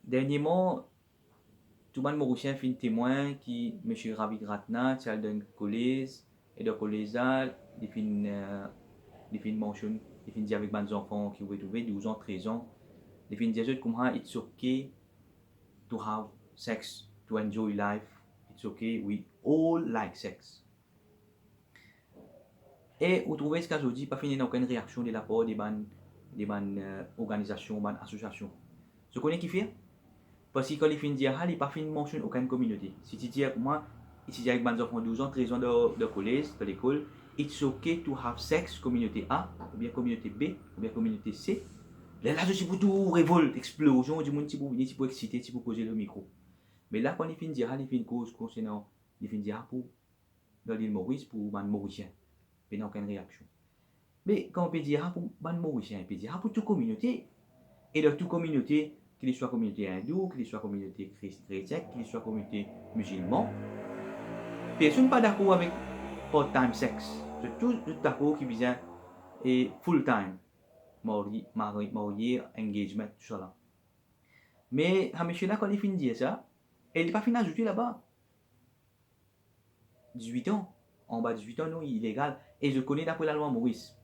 Dernièrement, tout le monde mauricien fait témoin qui M. Ravi Ratna, Sheldon Collins, et de Collins, il fait mention, il fait dire avec des enfants qui ont trouvé 12 ans, 13 ans, il fait dire comment it's okay to have sex, to enjoy life, it's okay, we all like sex. Et vous trouvez ce qu'aujourd'hui, pas fini aucune réaction de la part des organisations, des associations. Ce qu'on est qui fait? Parce que quand il finit de dire, il n'a pas fini de mentionner aucune communauté. Si tu dis, moi, ici avec des enfants de 12 ans, 13 ans de collège, de l'école, it's okay to have sex, communauté A, ou bien communauté B, ou bien communauté C. Là, je suis pour tout révolte, explosion, du monde, si pour exciter, si pour poser le micro. Mais là, quand il finit de dire, il finit une cause concernant, il finit de dire, pour l'île Maurice, pour les Mauriciens, il n'y a aucune réaction. Mais quand on peut dire, pour les Mauriciens, on peut dire, pour toute communauté, et de toute communauté, qu'il soit communauté hindoue, qu'il soit communauté chrétienne, qu'il soit communauté musulman, personne n'est pas d'accord avec part-time sex. C'est tout d'accord qui vient et full-time, marié, engagement, tout ça là. Mais monsieur là, quand il finit de dire ça, il n'est pas fini d'ajouter là-bas 18 ans. En bas de 18 ans, non, il est illégal. Et je connais d'après la loi Maurice,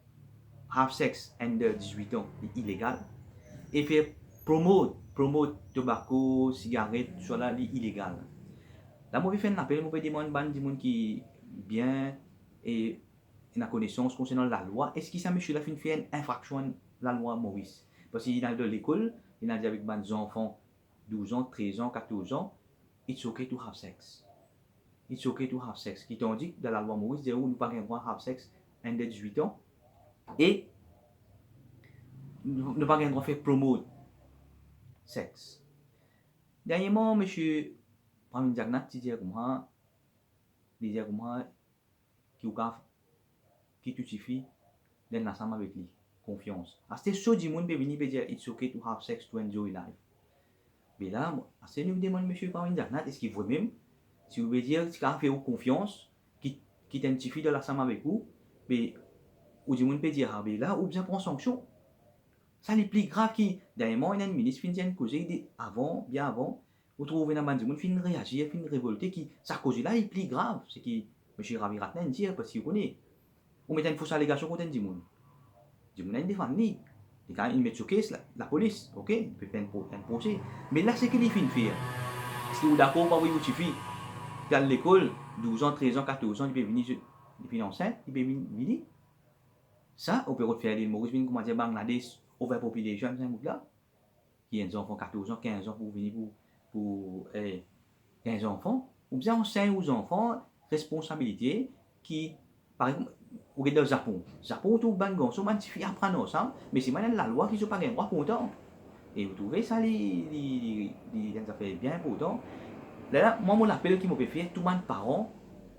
have sex under 18 ans, c'est illégal. Et faire promote tobacco, cigarette, tout ça là, c'est illégal. Là, je vais faire un appel, je vais demander à des gens qui bien et la connaissance concernant la loi. Est-ce que ça, monsieur, la fin fait une infraction à la loi Maurice? Parce qu'il a de l'école, il a dit avec des enfants 12 ans, 13 ans, 14 ans, it's okay to have sex. It's okay to have sex. Qui t'ont dit dans la loi Maurice, nous n'avons pas le droit de have sex under 18 ans. Et nous n'avons pas le droit de faire promote sexe. Dernièrement, monsieur, Pramine Jagnat, il dit comment, qui tout suffit d'être ensemble avec lui. Confiance. C'est ce que monde peut venir et dire it's okay to have sex to enjoy life. Mais là, c'est nous demande monsieur Pramine Jagnat, est-ce qu'il veut même, si vous voulez dire, si vous fait confiance, qui identifie de l'ensemble avec vous, mais ou du monde peut dire, ah, mais là, ou bien prendre sanction. Ça, les plus grave qui, dernièrement, il y a une ministre qui vient causer avant, bien avant, vous trouvez dans le monde, qui réagir, qui révolter, qui, ça cause là, il est plus grave. C'est qui, M. Ravi Ratna dit, parce qu'il connaît. On met une fausse allégation contre du monde. Du monde, il défend lui. Et quand il met sur caisse, la police, ok, il peut faire un procès. Mais là, c'est qu'il finit de faire. Est-ce que vous d'accord, pas oui, vous suffit. Dans l'école, 12 ans, 13 ans, 14 ans, il peut venir, il peut enceinte, il peut venir. Ça, on peut refaire l'île Maurice, comment dire, Bangladesh, overpopulation, c'est un bout là. Qui a des enfants 14 ans, 15 ans pour venir pour 15 enfants. Ou bien on sait aux enfants responsabilité qui, par exemple, au Japon. Japon, tout le monde, tout le monde suffit apprendre ensemble, mais c'est maintenant la loi qui ne pas un droit content. Et vous trouvez ça, les affaires bien importantes. Là, moi, mon appel qui m'a fait faire, tout le monde parents,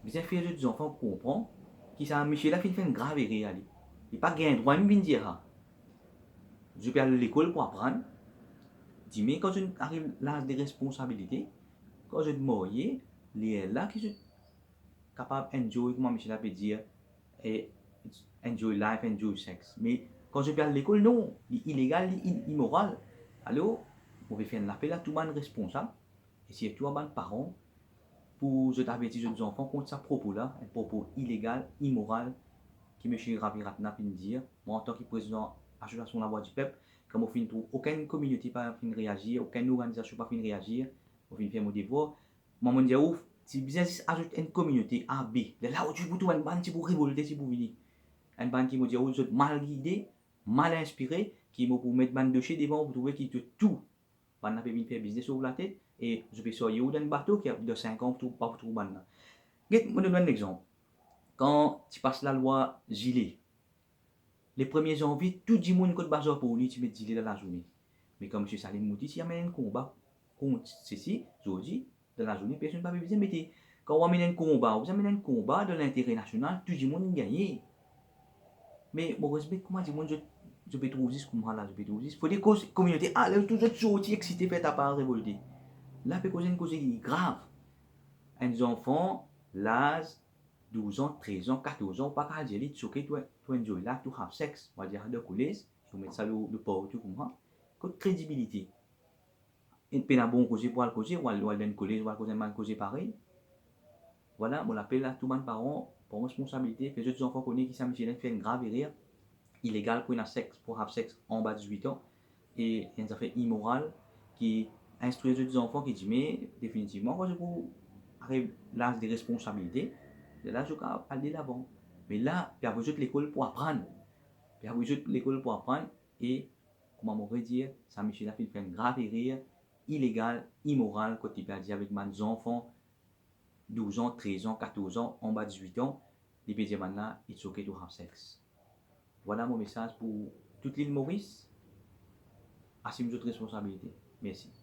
bien faire des enfants comprendre, qui ça, monsieur là, fait une grave erreur. Il n'y a pas de droit de dire ça. Je vais aller à l'école pour apprendre. Dis, mais quand je arrive à l'âge des responsabilités, quand je suis marié, les là qui sont capables d'enjoy, comment Michel peut dire, et enjoy life, enjoy sex. Mais quand je vais à l'école, non, illégal, immoral. Alors, on va faire un appel à tout le monde responsable, et si tout le monde parent, pour je t'avertir les enfants contre ce propos-là, un propos illégal, immoral, qui M. Ravi Ratna peut dire, moi en tant que président de l'association La Voix du Peuple, comme on fin trouve aucune communauté pas fin réagir, aucune organisation pas fin réagir, on fin faire mon devoir. Moi mon dire ouf, si bien ajoute une communauté A, B, là où tu peux trouver une bande qui pour révolter, si pour venir. Une bande qui me dit vous êtes mal guidé, mal inspiré, qui me pour mettre bande de chez devant pour trouver qui te tout. Bande n'a pas faire business sur la tête et je vais sortir d'un bateau qui a de 5 ans pour pas pour trouver bande. Je vais donner un exemple. Quand tu passes la loi Gilet, les 1er janvier, tout le monde qui bazar pour lui, tu mets Gilet dans la journée. Mais comme M. Salim Mouti, s'il y a un combat contre ceci, aujourd'hui, dans la journée, personne ne va pas mettre. Quand on amène un combat, vous amenez un combat de l'intérêt national, tout le monde gagne. Mais mon respect, comment dire, je peux trouver ce combat là, je peux trouver. Il faut des communautés, ah, là, tout le monde sorti, excité, fait à part révolter. Là, peut causer une cause grave. Un enfant, l'âge, 12 ans, 13 ans, 14 ans, pas qu'à dire, it's okay to enjoy life, to have sex. On va dire de couler, il faut mettre ça le port, tu comprends? Côté crédibilité. une peine à bon causer pour le causer, ou aller dans le collège, ou aller causer mal causer pareil. Voilà, on l'appelle à tout le monde parent, pour responsabilité, que les autres enfants connaissent qui s'amusent fait une grave erreur, illégal pour avoir sexe en bas de 18 ans, et il y a une affaire immorale qui instruit les autres enfants qui disent, mais définitivement, quand je vous arrive l'âge des responsabilités, là, je vais aller l'avant. Mais là, il y a besoin de l'école pour apprendre. Il y a besoin de l'école pour apprendre, et, comment on pourrait dire, ça Michel a fait une grave erreur, illégale, immorale, quand il a dit avec mes enfants, 12 ans, 13 ans, 14 ans, en bas de 18 ans, les pédiats maintenant, it's okay to have sex. Voilà mon message pour toute l'île Maurice. Assumez votre responsabilité. Merci.